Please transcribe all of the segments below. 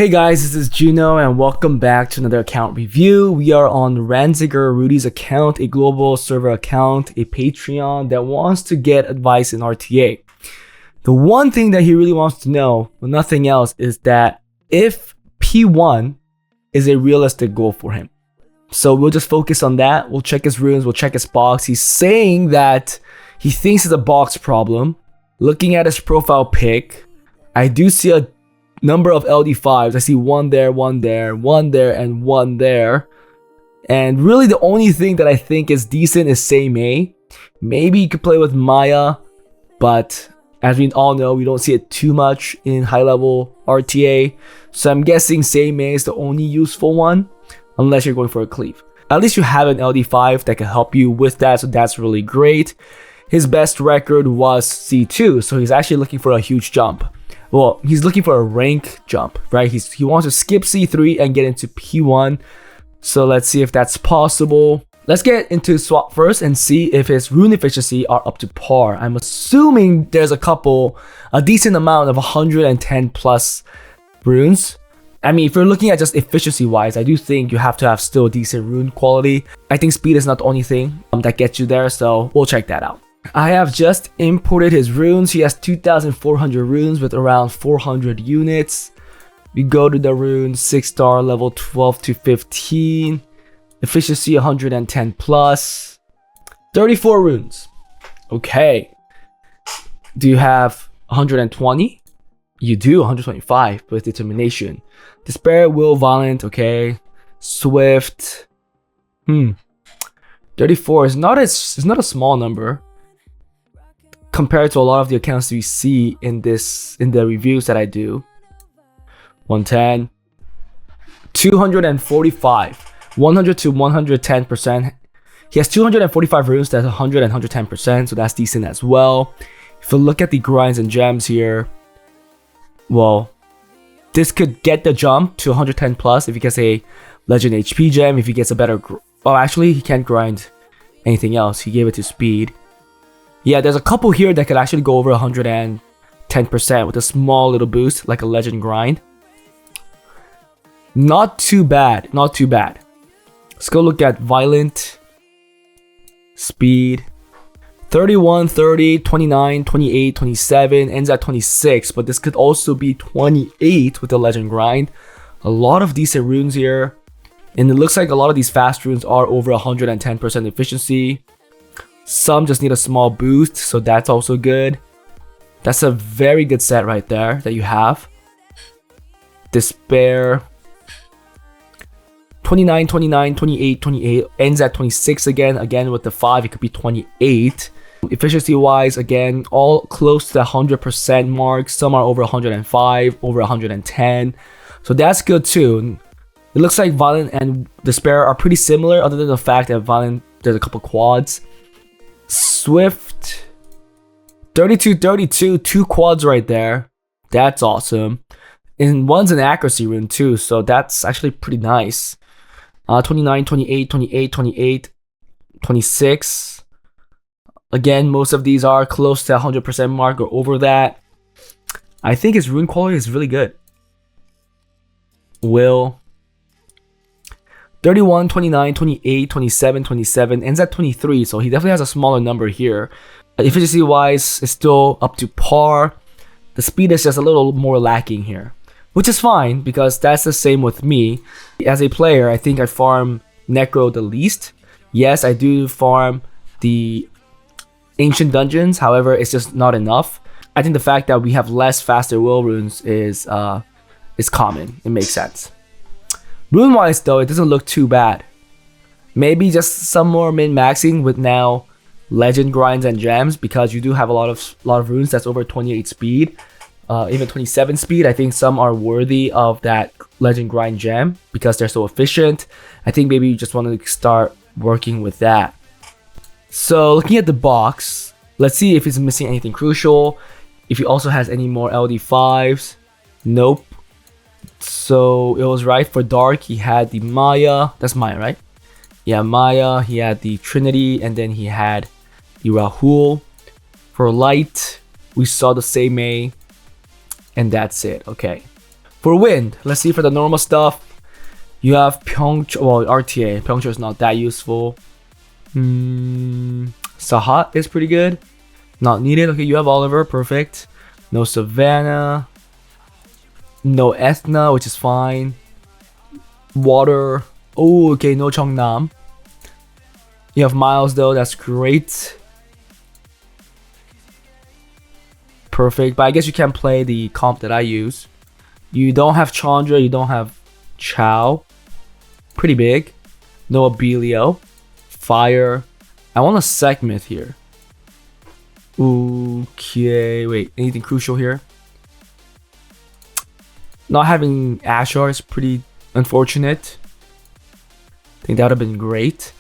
Hey guys, this is Juno and welcome back to another account review. We are on RanzigerRudi's account, a global server account, a Patreon that wants to get advice in RTA. The one thing that he really wants to know, well, nothing else, is that if P1 is a realistic goal for him. So we'll just focus on that. We'll check his runes, we'll check his box. He's saying that he thinks it's a box problem. Looking at his profile pic, I do see a number of LD5s. I see one there, one there, one there, and one there. And really the only thing that I think is decent is Say May. Maybe you could play with Maya, but as we all know, we don't see it too much in high level RTA. So I'm guessing Say May is the only useful one, unless you're going for a cleave. At least you have an LD5 that can help you with that, so that's really great. His best record was C2, so he's actually looking for a huge jump. Well, he's looking for a rank jump, right? He wants to skip C3 and get into P1. So let's see if that's possible. Let's get into swap first and see if his rune efficiency are up to par. I'm assuming there's a decent amount of 110 plus runes. I mean, if you're looking at just efficiency wise, I do think you have to have still decent rune quality. I think speed is not the only thing that gets you there, so we'll check that out. I have just imported his runes. He has 2,400 runes with around 400 units. We go to the runes, 6-star, level 12 to 15. Efficiency 110 plus. 34 runes. Okay. Do you have 120? You do, 125 with determination. Despair, will, violent, okay. Swift. 34 is not a small number compared to a lot of the accounts we see in the reviews that I do. 110, 245, 100 to 110%. He has 245 runes, that's 100 and 110%, so that's decent as well. If you look at the grinds and gems here, well, this could get the jump to 110 plus if he gets a legend HP gem, if he gets a better, oh actually he can't grind anything else, he gave it to speed. Yeah, there's a couple here that could actually go over 110% with a small little boost, like a legend grind. Not too bad, not too bad. Let's go look at violent, speed, 31, 30, 29, 28, 27, ends at 26, but this could also be 28 with the legend grind. A lot of decent runes here, and it looks like a lot of these fast runes are over 110% efficiency. Some just need a small boost, so that's also good. That's a very good set right there that you have. Despair. 29, 29, 28, 28. Ends at 26 again. Again, with the 5, it could be 28. Efficiency wise, again, all close to the 100% mark. Some are over 105, over 110. So that's good too. It looks like Violent and Despair are pretty similar, other than the fact that Violent, there's a couple quads. Swift, 32, 32, 2 quads right there. That's awesome. And one's an accuracy rune too, so that's actually pretty nice. 29, 28, 28, 28, 26. Again, most of these are close to 100% mark or over that. I think his rune quality is really good. Will. 31, 29, 28, 27, 27, ends at 23, so he definitely has a smaller number here. Efficiency wise, it's still up to par. The speed is just a little more lacking here, which is fine because that's the same with me. As a player, I think I farm Necro the least. Yes, I do farm the Ancient Dungeons, however, it's just not enough. I think the fact that we have less faster will runes is common. It makes sense. Rune wise though, it doesn't look too bad. Maybe just some more min-maxing with now legend grinds and gems, because you do have a lot of runes that's over 28 speed, even 27 speed. I think some are worthy of that legend grind gem because they're so efficient. I think maybe you just want to start working with that. So looking at the box, let's see if it's missing anything crucial. If he also has any more LD5s. Nope. So it was right for Dark. He had the Maya. That's Maya, right? Yeah, Maya. He had the Trinity, and then he had the Rahul. For Light, we saw the Say May, and that's it. Okay. For wind, let's see for the normal stuff. You have RTA. Pyeongchul is not that useful. Sahat is pretty good. Not needed. Okay, you have Oliver. Perfect. No Savannah. No Ethna, which is fine. Water. Oh, okay, no Cheongnam. You have Miles though, that's great. Perfect, but I guess you can't play the comp that I use. You don't have Chandra, you don't have Chow. Pretty big. No Abilio. Fire. I want a Sekhmet here. Okay, wait, anything crucial here? Not having Ashar is pretty unfortunate. I think that would have been great.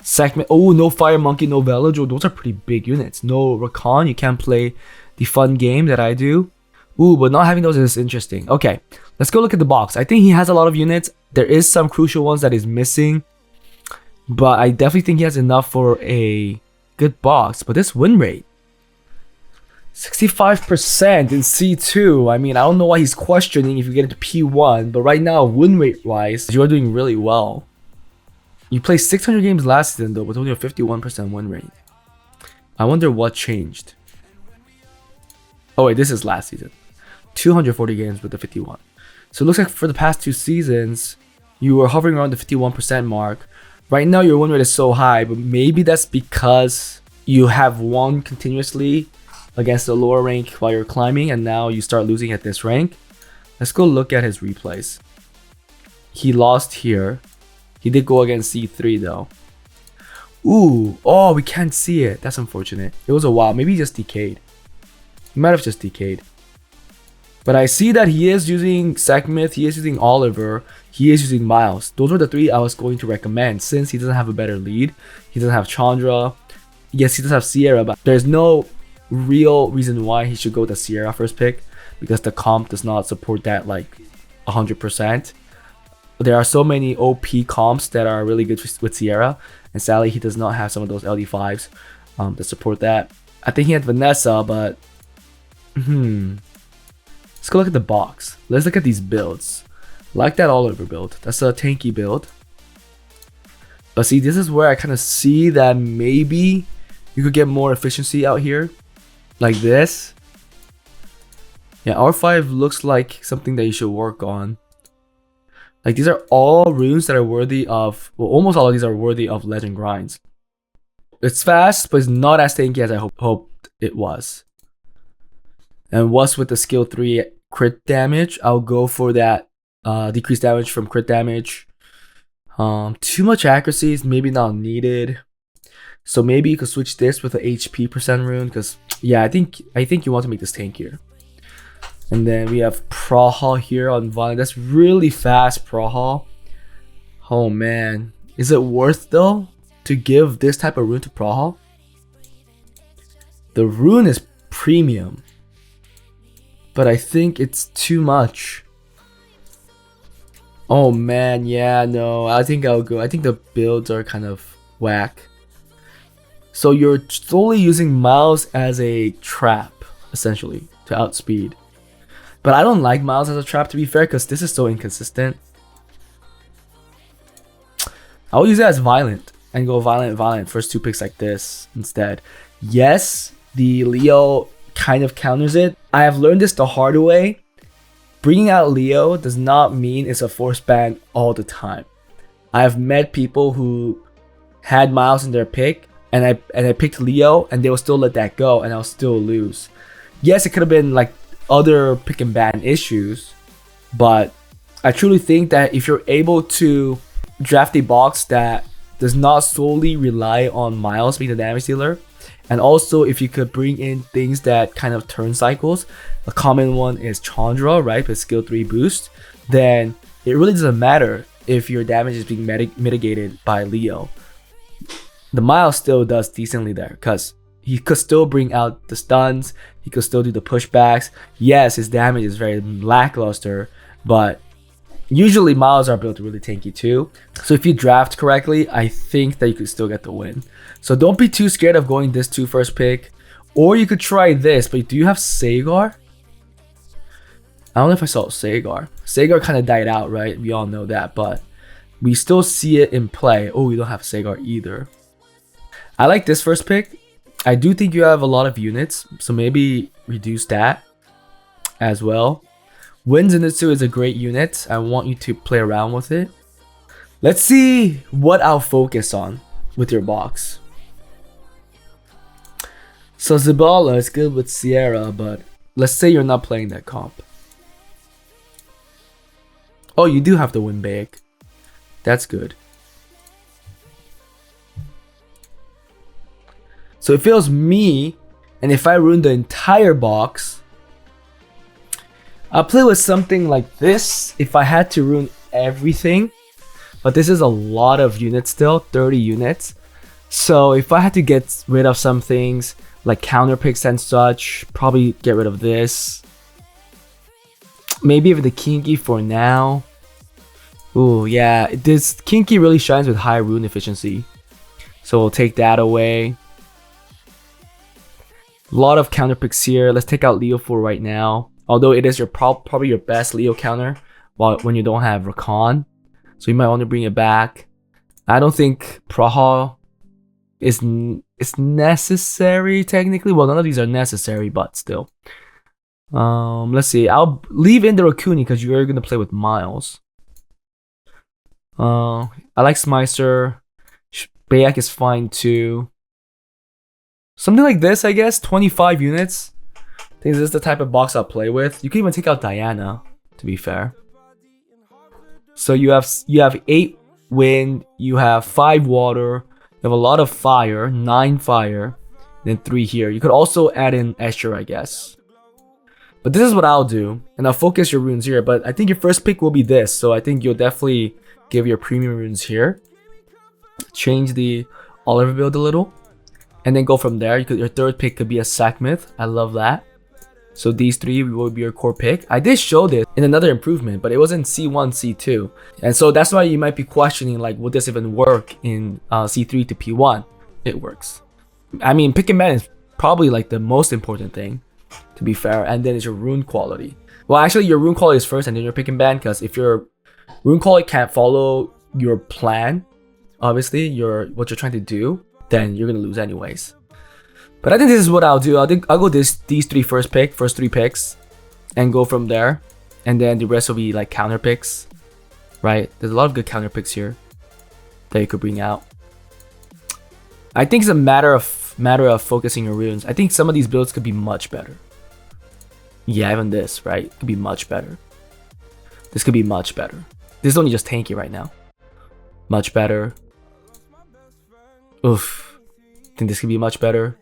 Sekhmet. Oh, no Fire Monkey, no Velajo. Those are pretty big units. No Rakan. You can't play the fun game that I do. Ooh, but not having those is interesting. Okay, let's go look at the box. I think he has a lot of units. There is some crucial ones that he's missing. But I definitely think he has enough for a good box. But this win rate. 65% in C2. I mean, I don't know why he's questioning if you get into P1. But right now, win rate wise, you are doing really well. You played 600 games last season though, with only a 51% win rate. I wonder what changed. Oh wait, this is last season. 240 games with the 51. So it looks like for the past 2 seasons, you were hovering around the 51% mark. Right now your win rate is so high, but maybe that's because you have won continuously against the lower rank while you're climbing, and now you start losing at this rank. Let's go look at his replays. He lost here. He did go against C3 though. Ooh, oh, we can't see it. That's unfortunate. It was a while. Maybe he just decayed. He might have just decayed. But I see that he is using Sekhmet, he is using Oliver, he is using Miles. Those were the 3 I was going to recommend since he doesn't have a better lead. He doesn't have Chandra. Yes, he does have Sierra, but there's no real reason why he should go with the Sierra first pick because the comp does not support that like 100%. There are so many OP comps that are really good with Sierra, and sadly he does not have some of those LD5s to support that. I think he had Vanessa, but let's go look at the box. Let's look at these builds. Like that Oliver build. That's a tanky build. But see, this is where I kind of see that maybe you could get more efficiency out here. Like this. Yeah, R5 looks like something that you should work on. Like these are all runes that are worthy of, well, almost all of these are worthy of legend grinds. It's fast, but it's not as tanky as I hoped it was. And what's with the skill 3 crit damage? I'll go for that decreased damage from crit damage. Too much accuracy is maybe not needed. So maybe you could switch this with the HP percent rune, because yeah, I think you want to make this tankier. And then we have Praha here on Vine. That's really fast Praha. Oh man. Is it worth though to give this type of rune to Praha? The rune is premium, but I think it's too much. Oh man, yeah, no. I think I'll go. I think the builds are kind of whack. So you're solely using Miles as a trap, essentially, to outspeed. But I don't like Miles as a trap, to be fair, because this is so inconsistent. I'll use it as Violent and go Violent first 2 picks like this instead. Yes, the Leo kind of counters it. I have learned this the hard way. Bringing out Leo does not mean it's a force ban all the time. I have met people who had Miles in their pick, and I picked Leo, and they will still let that go, and I'll still lose. Yes, it could have been like other pick and ban issues, but I truly think that if you're able to draft a box that does not solely rely on Miles being the damage dealer, and also if you could bring in things that kind of turn cycles, a common one is Chandra, right, with skill 3 boost, then it really doesn't matter if your damage is being mitigated by Leo. The Miles still does decently there, because he could still bring out the stuns, he could still do the pushbacks. Yes, his damage is very lackluster, but usually Miles are built really tanky too. So if you draft correctly, I think that you could still get the win. So don't be too scared of going this 2 first pick. Or you could try this, but do you have Sagar? I don't know if I saw Sagar. Sagar kind of died out, right? We all know that, but we still see it in play. Oh, we don't have Sagar either. I like this first pick. I do think you have a lot of units, so maybe reduce that as well. Wind Zenitsu is a great unit. I want you to play around with it. Let's see what I'll focus on with your box. So Zabala is good with Sierra, but let's say you're not playing that comp. Oh, you do have the win bag. That's good. So it feels me, and if I ruin the entire box, I'll play with something like this if I had to ruin everything. But this is a lot of units still, 30 units. So if I had to get rid of some things like counter picks and such, probably get rid of this. Maybe even the Kinky for now. Ooh, yeah, this Kinky really shines with high rune efficiency. So we'll take that away. A lot of counter picks here. Let's take out Leo for right now. Although it is your probably your best Leo counter when you don't have Rakan. So you might want to bring it back. I don't think Praha is necessary technically. Well, none of these are necessary, but still. Let's see. I'll leave in the Rakuni because you're gonna play with Miles. I like Smicer. Bayak is fine too. Something like this, I guess. 25 units. I think this is the type of box I'll play with. You can even take out Diana, to be fair. So you have 8 wind, you have 5 water, you have a lot of fire, 9 fire, then 3 here. You could also add in Escher, I guess. But this is what I'll do, and I'll focus your runes here. But I think your first pick will be this, so I think you'll definitely give your premium runes here. Change the Oliver build a little, and then go from there. Your third pick could be a Sackmith. I love that. So these 3 will be your core pick. I did show this in another improvement, but it was in C1, C2. And so that's why you might be questioning, like, would this even work in C3 to P1? It works. I mean, pick and ban is probably like the most important thing, to be fair. And then it's your rune quality. Well, actually, your rune quality is first and then your pick and ban, because if your rune quality can't follow your plan, obviously, what you're trying to do, then you're going to lose anyways. But I think this is what I'll do. I'll go these 3 first 3 picks, and go from there. And then the rest will be like counter picks, right? There's a lot of good counter picks here that you could bring out. I think it's a matter of focusing your runes. I think some of these builds could be much better. Yeah, even this, right? Could be much better. This could be much better. This is only just tanky right now. Much better. Oof. I think this could be much better.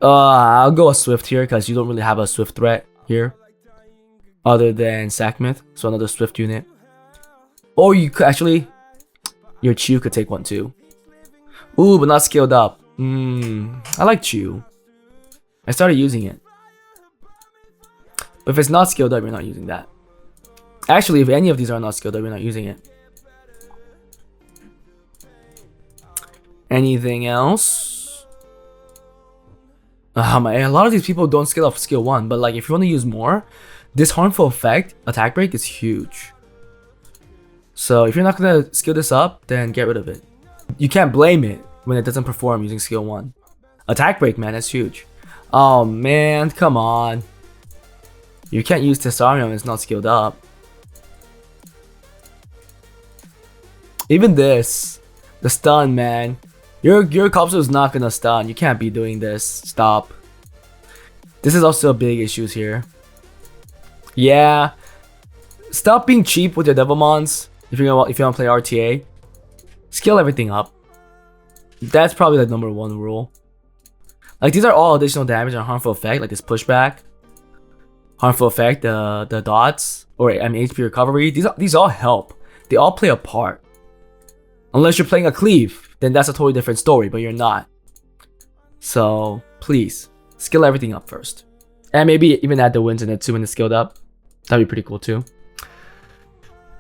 I'll go a Swift here because you don't really have a Swift threat here other than Sackmith, so another Swift unit. Or you could actually, your Chew could take one too. Ooh, but not scaled up. I like Chew. I started using it. But if it's not scaled up, you're not using that. Actually, if any of these are not scaled up, you're not using it. Anything else? A lot of these people don't scale up skill 1, but like if you want to use more, this harmful effect, attack break, is huge. So if you're not gonna skill this up, then get rid of it. You can't blame it when it doesn't perform using skill 1. Attack break, man, that's huge. Oh man, come on. You can't use Tessarium when it's not skilled up. Even this, the stun, man. Your Capsule is not gonna stun. You can't be doing this. Stop. This is also a big issue here. Yeah. Stop being cheap with your Devilmons if you want to play RTA. Scale everything up. That's probably the #1 rule. Like these are all additional damage and harmful effect, like this pushback, harmful effect, the dots, or HP recovery. These all help. They all play a part. Unless you're playing a cleave, then that's a totally different story, but you're not. So please, skill everything up first. And maybe even add the wins in it too when it's skilled up. That'd be pretty cool too.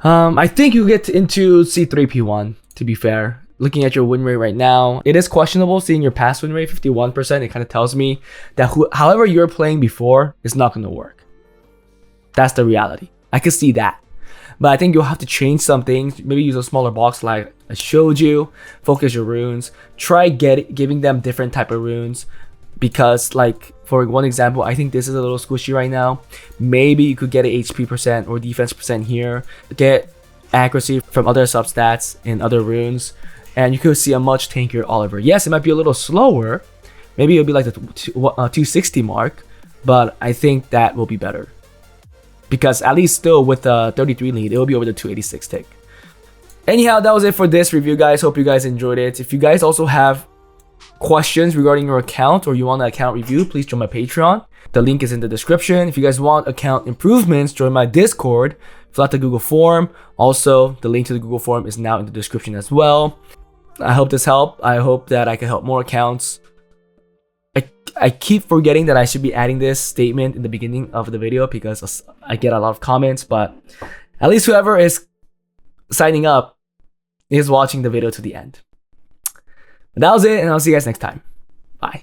I think you get into C3 P1, to be fair. looking at your win rate right now, it is questionable seeing your past win rate 51%. It kind of tells me that however you're playing before is not going to work. That's the reality. I can see that. But I think you'll have to change some things. Maybe use a smaller box like I showed you. Focus your runes. Try giving them different type of runes. Because like for one example, I think this is a little squishy right now. Maybe you could get an HP percent or defense percent here. Get accuracy from other substats in other runes. And you could see a much tankier Oliver. Yes, it might be a little slower. Maybe it'll be like the 260 mark. But I think that will be better. Because at least still with the 33 lead, it will be over the 286 tick. Anyhow, that was it for this review, guys. Hope you guys enjoyed it. If you guys also have questions regarding your account or you want an account review, please join my Patreon. The link is in the description. If you guys want account improvements, join my Discord. Fill out the Google form. Also, the link to the Google form is now in the description as well. I hope this helped. I hope that I can help more accounts. I keep forgetting that I should be adding this statement in the beginning of the video because I get a lot of comments, but at least whoever is signing up is watching the video to the end. But that was it, and I'll see you guys next time.